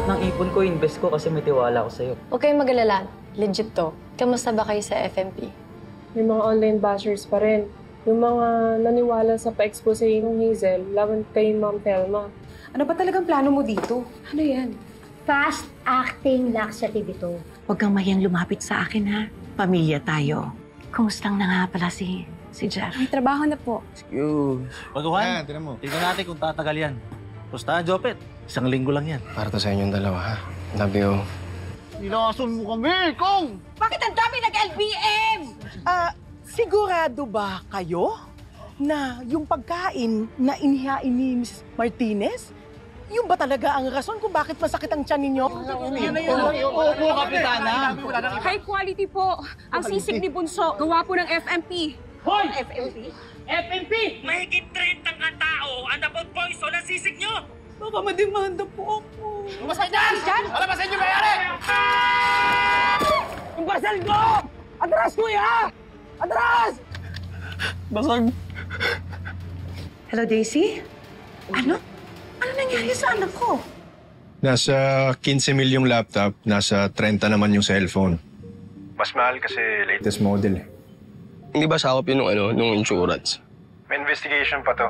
Lahat ng ipon ko, invest ko kasi may tiwala ko sa'yo. Huwag kayong mag-alala. Legit to. Kamusta ba kayo sa FMP? May mga online bashers pa rin. Yung mga naniwala sa pa-expose ng Hazel, laban kay Ma'am Thelma. Ano ba talagang plano mo dito? Ano yan? Fast-acting laxative ito. Huwag kang mahiyang lumapit sa akin, ha? Pamilya tayo. Kumustang na nga pala si Jeff? May trabaho na po. Excuse. Baguhan, tignan natin kung tatagal yan. Pusta, Jopet. 1 linggo lang yan. Para to sa inyong dalawa, ha? Love you. Nilason mo kami, Kong! Bakit ang dami nag-LBM? Sigurado ba kayo na yung pagkain na inihain ni Mrs. Martinez, yung ba talaga ang rason kung bakit masakit ang tiyan ninyo? Opo, Kapitana. High quality po. Ang sisig ni Bunso, gawa po ng FMP. Hoy! FMP? FMP! Mahigit 30 tao ang napag-poison ang sisig nyo! Baka mademanda po ako. Lumasan dyan! Palabasan nyo mayari! Yung parcel ko! Atras, kuya! Atras! Basag. Hello, Daisy? Ano? Ano nangyari sa anak ko? Nasa 15 mil yung laptop, nasa 30 naman yung cellphone. Mas mahal kasi latest model. Hindi ba sakop yun nung insurance? May investigation pa to.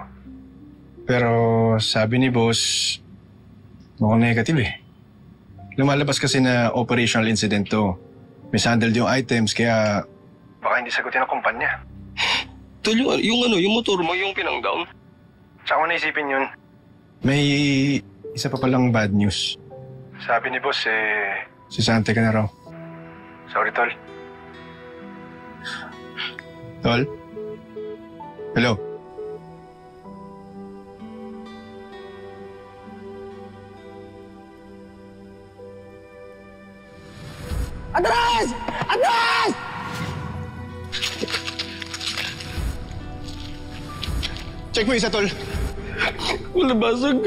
Pero sabi ni boss, mukhang negative eh. Lumalabas kasi na operational incident to. Mishandled yung items kaya baka hindi sagutin ng kumpanya. Tol, yung motor mo, yung pinang-down. Saan ko naisipin yun? May isa pa palang bad news. Sabi ni boss sisante ka na raw. Sorry, Tol. Tol? Hello? Atras! Atras! Check mo isa, Tol. Wala basag.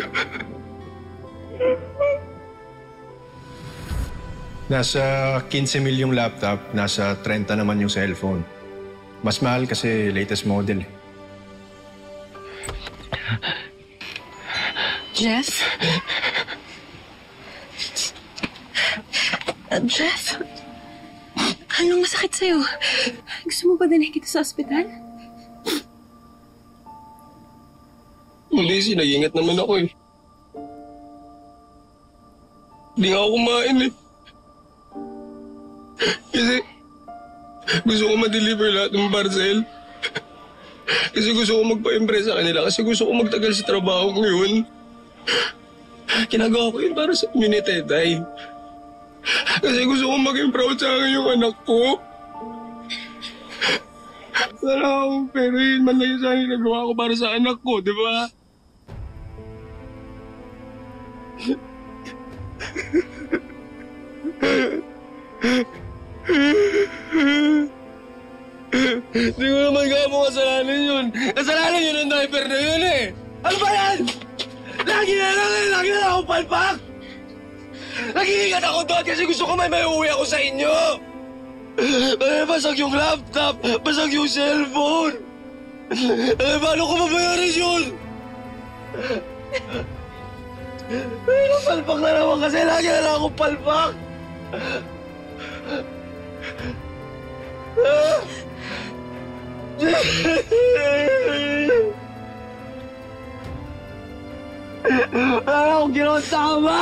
Nasa 15 mil yung laptop, nasa 30 naman yung cellphone. Mas mahal kasi latest model. Jeff? Jeff? Anong masakit sa'yo? Gusto mo ba dalhin kita sa ospital? Hindi, nag-ingat naman ako eh. Hindi nga ako kumain eh. Kasi gusto ko ma-deliver lahat ng parcel. Kasi gusto ko magpa-impress sa kanila. Kasi gusto ko magtagal sa trabaho ngayon. Kinagawa ko yun para sa inyo ni Tetay. Kasi gusto ko maging proud sa akin yung anak ko. Sana ako, pero yun man lang yung sana nagawa ko para sa anak ko, di ba? Di ko naman kaya mo kasalanan yun. Kasalanan yun ang diaper na yun eh. Ano ba yan? Lagi na ako palpak! Nag-iingat ako doon kasi gusto ko may uwi ako sa inyo. Basag yung laptop, basag yung cellphone. Paano ko mabayaran yun? Palpak na naman kasi lagi na lang ako palpak. Wala akong ginawa tama!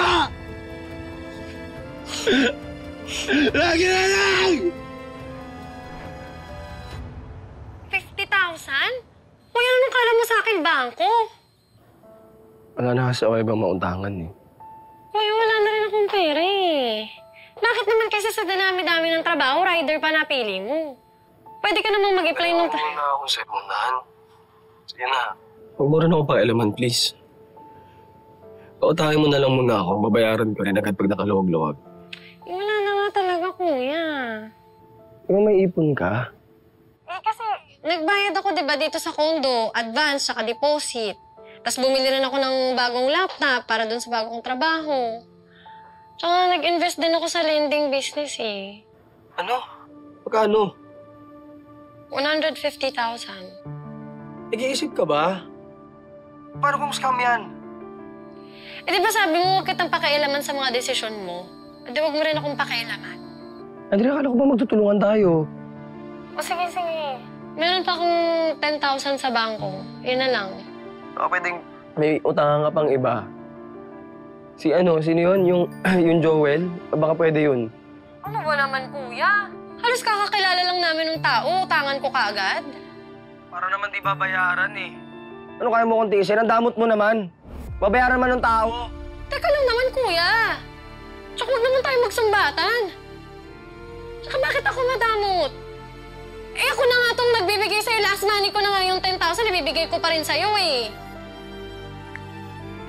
Lagi na lang! 50,000? Kuya, anong kala mo sa akin, bangko? Wala na kasi ako ibang mauntangan eh. Kuya, wala na rin akong pera eh. Bakit naman kasi sa dami-dami ng trabaho, rider pa napili mo? Pwede ka namang mag-apply nung... Huwag na akong sa ipundahan. Sige na. Huwag mo rin ako pa-eleman, please. Pautahin mo na lang muna ako. Babayaran ko rin agad pag nakaluwag-luwag. Wala na nga talaga, kuya. Kung may ipon ka? Eh, kasi nagbayad ako, di ba, dito sa condo. Advance, saka deposit. Tapos bumili rin ako ng bagong laptop para dun sa bagong trabaho. Tsaka nag-invest din ako sa lending business eh. Ano? Magkano? 150,000. Nag-iisip ka ba? Paano kung scam yan? Eh di ba sabi mo, huwag kitang pakialaman sa mga desisyon mo? Eh di huwag mo rin akong pakialaman. Andrea, akala ko ba magtutulungan tayo? O sige. Meron pa akong 10,000 sa bangko. Yun na lang. Baka pwedeng may utangan ka pang iba. Sino yun? Yung Joel? Baka pwede yun. Ano ba naman, kuya? Halos kakakilala lang namin ng tao. Utangan ko kaagad. Para naman di babayaran eh. Ano kaya mo kong tiisin? Ang damot mo naman. Babayaran man ng tao. Teka lang naman, kuya. Tsaka huwag naman tayo magsumbatan. Tsaka bakit ako madamot? Eh ako na nga itong nagbibigay sa'yo. Last money ko na nga yung 10,000. Ibibigay ko pa rin sa'yo eh.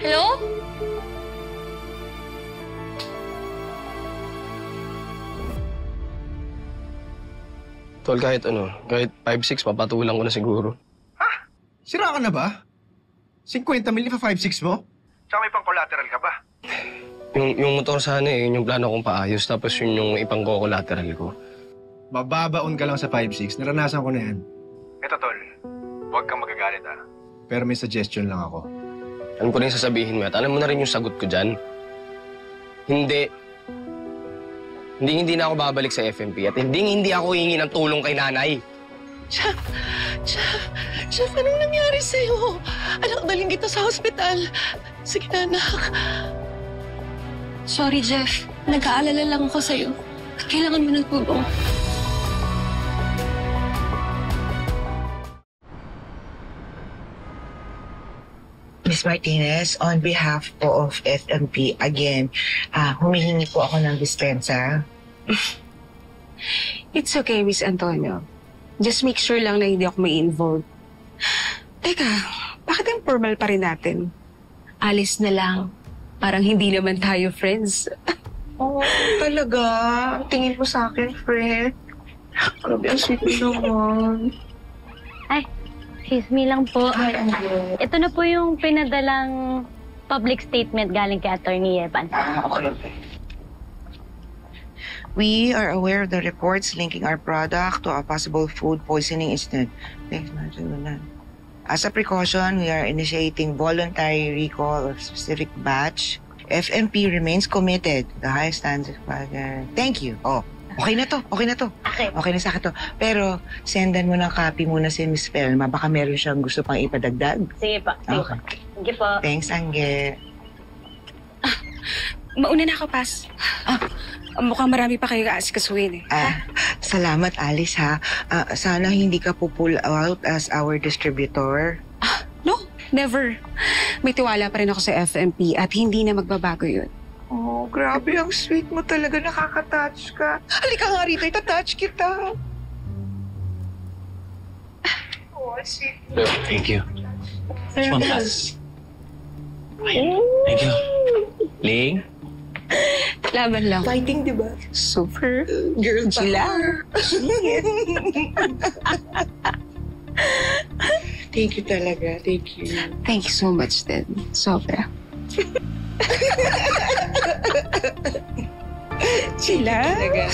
Hello? Tol, kahit 5-6, papatulang ko na siguro. Ha? Sira ka na ba? 50 mil pa 5-6 mo? Tsaka may pang-collateral ka ba? Yung motor sana yun yung plano kong paayos, tapos yun yung ipang-collateral ko. Mababaon ka lang sa 5-6. Naranasan ko na yan. Eto, Tol. Huwag kang magagalit, ah. Pero may suggestion lang ako. Ano ko rin sasabihin mo at alam mo na rin yung sagot ko dyan. Hindi na ako babalik sa FMP at hindi ako hihingi ng tulong kay nanay. Jeff, anong nangyari sa'yo? Anak, daling kita sa hospital. Sige na, anak. Sorry, Jeff. Nag-aalala lang ako sa'yo. Kailangan mo ng tulong. Ms. Martinez, on behalf po of FMP, again, humihingi po ako ng dispensa. It's okay, Miss Antonio. Just make sure lang na hindi ako may involved. Teka, bakit ang formal pa rin natin? Alis na lang. Parang hindi naman tayo friends. Oh, talaga? Tingin mo sa akin, friend. Grabe, ang sweet naman. Ay, excuse me lang po. Ito na po yung pinadalang public statement galing kay Attorney Evan. Okay. We are aware of the reports linking our product to a possible food poisoning incident. As a precaution, we are initiating voluntary recall of specific batch. FMP remains committed to the highest standards. Thank you. Oh, okay na to. Okay na sa akin to. Pero, sendan mo ng copy muna si Miss Felma. Baka meron siyang gusto pang ipadagdag. Sige pa. Okay. Sige po. Thanks, Angge. Mauna na ako, Pas. Mukhang marami pa kayo aasikasuhin eh. Salamat, Alice, ha. Sana hindi ka pull out as our distributor. No, never. May tiwala pa rin ako sa FMP at hindi na magbabago yun. Oh, grabe. Ang sweet mo talaga. Nakaka-touch ka. Halika nga rito. Ita-touch kita. Oh, sweet. Thank you. This one last. Thank you. Ling? Laban lang. Fighting, di ba? Super. Girl Gila. Thank you talaga. Thank you. Thank you so much, Ted. Sobra. Chila. Talaga.